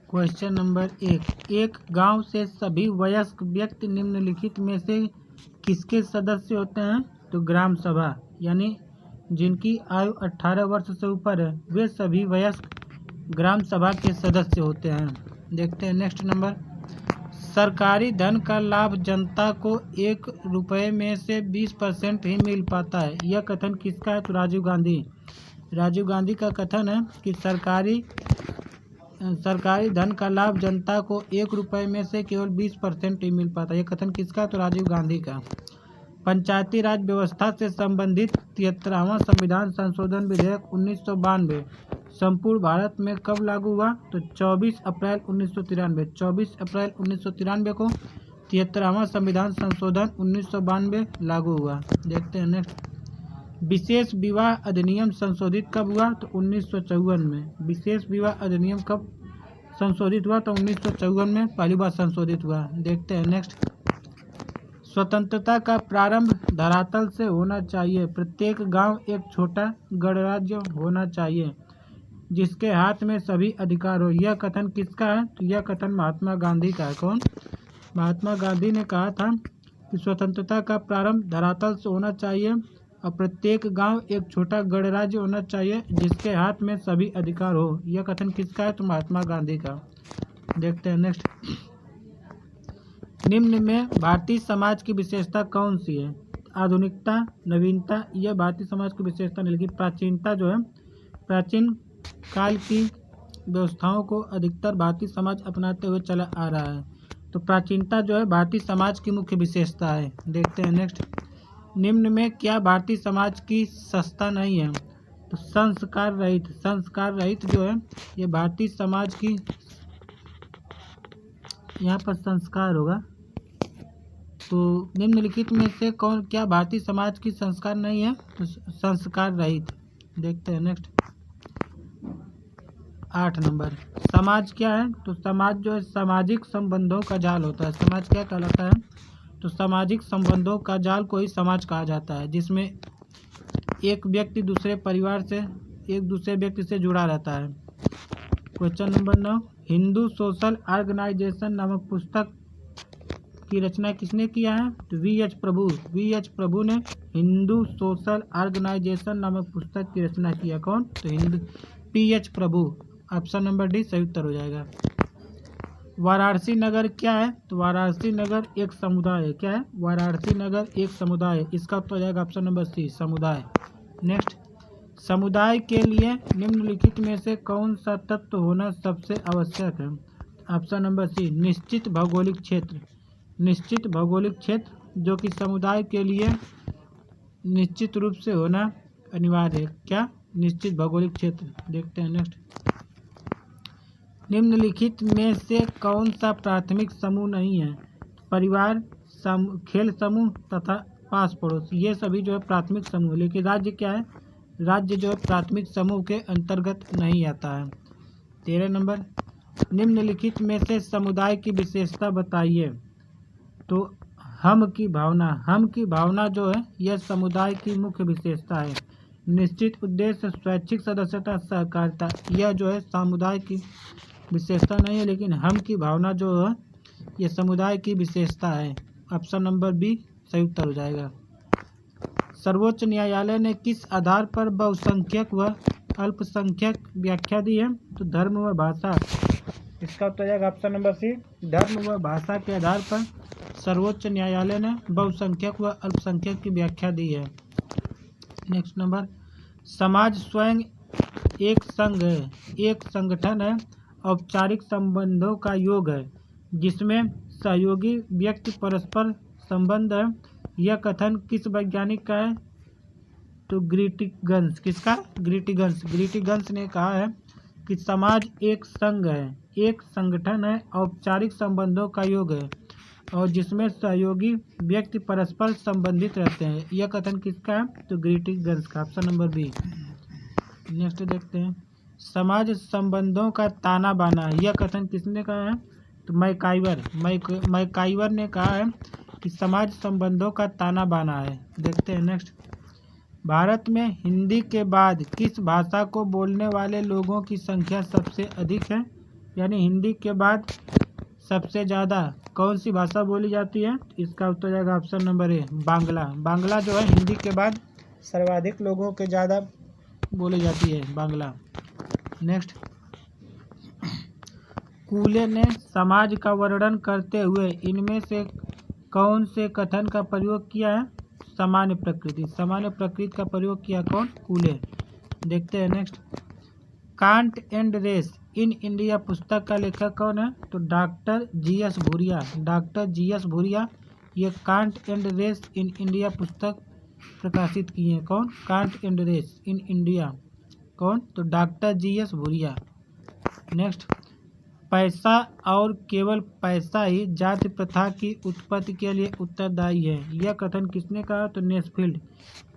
Question number 1, गांव से सभी वयस्क व्यक्ति निम्नलिखित में से किसके सदस्य होते हैं? तो ग्राम सभा, यानी जिनकी आयु 18 वर्ष से ऊपर है वे सभी वयस्क ग्राम सभा के सदस्य होते हैं। देखते हैं नेक्स्ट नंबर। सरकारी धन का लाभ जनता को 1 रुपये में से 20% ही मिल पाता है, यह कथन किसका है? तो राजीव गांधी का कथन है कि सरकारी धन का लाभ जनता को 1 रुपये में से केवल 20% ही मिल पाता है, यह कथन किसका है? तो राजीव गांधी का। पंचायती राज व्यवस्था से संबंधित 73वां संविधान संशोधन विधेयक 1992 संपूर्ण भारत में कब लागू हुआ? तो 24 अप्रैल 1993। 24 अप्रैल 1993 को 73वां संविधान संशोधन 1992 लागू हुआ। देखते हैं नेक्स्ट। विशेष विवाह अधिनियम संशोधित कब हुआ? तो 1954 में। विशेष विवाह अधिनियम कब संशोधित हुआ? तो 1954 में पहली बार संशोधित हुआ। देखते हैं नेक्स्ट। स्वतंत्रता का प्रारंभ धरातल से होना चाहिए, प्रत्येक गांव एक छोटा गणराज्य होना चाहिए जिसके हाथ में सभी अधिकार हो, यह कथन किसका है? तो यह कथन महात्मा गांधी का है। कौन? महात्मा गांधी ने कहा था कि स्वतंत्रता का प्रारंभ धरातल से होना चाहिए और प्रत्येक गांव एक छोटा गणराज्य होना चाहिए जिसके हाथ में सभी अधिकार हो, यह कथन किसका है? तो महात्मा गांधी का। देखते हैं नेक्स्ट। निम्न में भारतीय समाज की विशेषता कौन सी है? आधुनिकता, नवीनता, यह भारतीय समाज की विशेषता नहीं, लेकिन प्राचीनता जो है, प्राचीन काल की व्यवस्थाओं को अधिकतर भारतीय समाज अपनाते हुए चला आ रहा है, तो प्राचीनता जो है भारतीय समाज की मुख्य विशेषता है। देखते हैं नेक्स्ट। निम्न में क्या भारतीय समाज की सत्ता नहीं है? तो संस्कार रहित जो है ये भारतीय समाज की, यहाँ पर संस्कार होगा, तो निम्नलिखित में से कौन, क्या भारतीय समाज की संस्कार नहीं है? तो संस्कार रहित। देखते हैं नेक्स्ट। 8 नंबर। समाज क्या है? तो समाज जो है सामाजिक संबंधों का जाल होता है। समाज क्या कहलाता है? तो सामाजिक संबंधों का जाल को ही समाज कहा जाता है, जिसमें एक व्यक्ति दूसरे व्यक्ति से जुड़ा रहता है। Question number 9, Hindu social organisation नामक पुस्तक की रचना किसने किया है? तो वी.एच. प्रभु ने हिंदू सोशल ऑर्गेनाइजेशन नामक पुस्तक की रचना किया। कौन? तो P.H. प्रभु। ऑप्शन नंबर डी सही उत्तर हो जाएगा। वाराणसी नगर क्या है? तो वाराणसी नगर एक समुदाय है। क्या है? वाराणसी नगर एक समुदाय है, इसका उत्तर हो जाएगा ऑप्शन नंबर सी, समुदाय। नेक्स्ट। समुदाय के लिए निम्नलिखित में से कौन सा तत्व होना सबसे आवश्यक है? ऑप्शन नंबर सी, निश्चित भौगोलिक क्षेत्र। निश्चित भौगोलिक क्षेत्र जो कि समुदाय के लिए निश्चित रूप से होना अनिवार्य है। क्या? निश्चित भौगोलिक क्षेत्र। देखते हैं नेक्स्ट। निम्नलिखित में से कौन सा प्राथमिक समूह नहीं है? परिवार, खेल समूह तथा पास पड़ोस, ये सभी जो है प्राथमिक समूह, लेकिन राज्य क्या है? राज्य जो है प्राथमिक समूह के अंतर्गत नहीं आता है। 13 नंबर। निम्नलिखित में से समुदाय की विशेषता बताइए। तो हम की भावना जो है यह समुदाय की मुख्य विशेषता है। निश्चित उद्देश्य, स्वैच्छिक सदस्यता, सहकारिता, यह जो है समुदाय की विशेषता नहीं है, लेकिन हम की भावना जो है यह समुदाय की विशेषता है। ऑप्शन नंबर बी सही उत्तर हो जाएगा। सर्वोच्च न्यायालय ने किस आधार पर बहुसंख्यक व अल्पसंख्यक व्याख्या दी है? तो धर्म व भाषा, इसका उत्तर हो जाएगा ऑप्शन नंबर सी, धर्म व भाषा के आधार पर सर्वोच्च न्यायालय ने बहुसंख्यक व अल्पसंख्यक की व्याख्या दी है। Next number. समाज स्वयं एक संघ है, एक संगठन है, औपचारिक संबंधों का योग है जिसमें सहयोगी व्यक्ति परस्पर संबंध है, यह कथन किस वैज्ञानिक का है? तो ग्रीटिगंस। किसका? ग्रीटिगंस ने कहा है कि समाज एक संघ है, एक संगठन है, औपचारिक संबंधों का योग है और जिसमें सहयोगी व्यक्ति परस्पर संबंधित रहते हैं, यह कथन किसका है? तो ग्रीटिगंस का। Option number B. नेक्स्ट देखते हैं। समाज संबंधों का ताना बाना, यह कथन किसने कहा है? तो मैकाइवर ने कहा है कि समाज संबंधों का ताना बाना है। देखते हैं नेक्स्ट। भारत में हिंदी के बाद किस भाषा को बोलने वाले लोगों की संख्या सबसे अधिक है? यानी हिंदी के बाद सबसे ज़्यादा कौन सी भाषा बोली जाती है? इसका उत्तर जाएगा option number A, Bangla. Bangla जो है हिंदी के बाद सर्वाधिक लोगों के ज़्यादा बोली जाती है, बांग्ला। नेक्स्ट, कूले ने समाज का वर्णन करते हुए इनमें से कौन से कथन का प्रयोग किया है? सामान्य प्रकृति। सामान्य प्रकृति का प्रयोग किया कौन? कूले। देखते हैं next, caste and race in India पुस्तक का लेखक कौन है? तो doctor G S. Bhuriya. Doctor G S. Bhuriya ये caste and race in India पुस्तक प्रकाशित किए हैं। कौन? Caste and race in India. कौन? तो डॉक्टर जी.एस. भूरिया। नेक्स्ट, पैसा और केवल पैसा ही जाति प्रथा की उत्पत्ति के लिए उत्तरदायी है। यह कथन किसने कहा? तो नेस्फील्ड।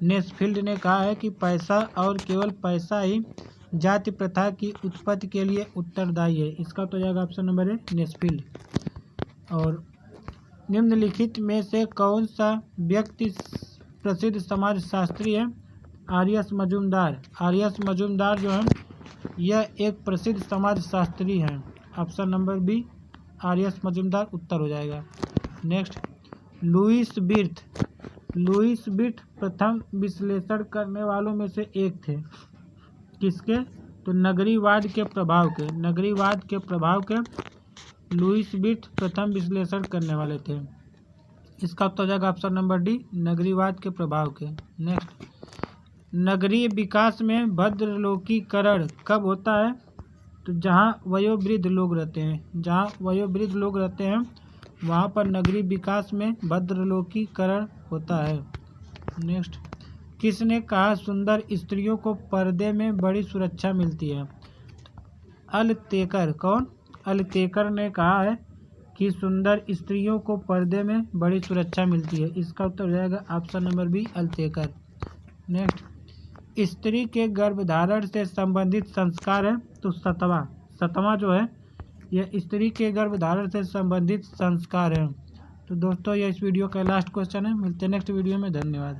नेस्फील्ड ने कहा है कि पैसा और केवल पैसा ही जाति प्रथा की उत्पत्ति के लिए उत्तरदायी है। इसका तो जाएगा ऑप्शन नंबर ए, नेस्फील्ड। और निम्नलिखित में से कौन सा व्यक्ति प्रसिद्ध समाजशास्त्री है? आर.एस. मजूमदार। आर.एस. मजूमदार जो है यह एक प्रसिद्ध समाजशास्त्री हैं। Option number B, R S. Majumdar उत्तर हो जाएगा। Next, Louis Wirth. Louis Wirth प्रथम विश्लेषण करने वालों में से एक थे। किसके? तो नगरीवाद के प्रभाव के। नगरीवाद के प्रभाव के लुईस बिर्थ प्रथम विश्लेषण करने वाले थे। इसका उत्तर हो जाएगा ऑप्शन नंबर डी, नगरीवाद के प्रभाव के। नेक्स्ट, नगरीय विकास में भद्रलोकीकरण कब होता है? तो जहाँ वयोवृद्ध लोग रहते हैं, जहाँ वयोवृद्ध लोग रहते हैं वहाँ पर नगरीय विकास में भद्रलोकीकरण होता है। नेक्स्ट, किसने कहा सुंदर स्त्रियों को पर्दे में बड़ी सुरक्षा मिलती है? अलतेकर। कौन? अलतेकर ने कहा है कि सुंदर स्त्रियों को पर्दे में बड़ी सुरक्षा मिलती है। इसका उत्तर हो जाएगा ऑप्शन नंबर बी, अलतेकर। नेक्स्ट, स्त्री के गर्भधारण से संबंधित संस्कार है। तो सतवां। सतवां जो है यह स्त्री के गर्भधारण से संबंधित संस्कार है। तो दोस्तों यह इस वीडियो का लास्ट क्वेश्चन है। मिलते हैं नेक्स्ट वीडियो में। धन्यवाद।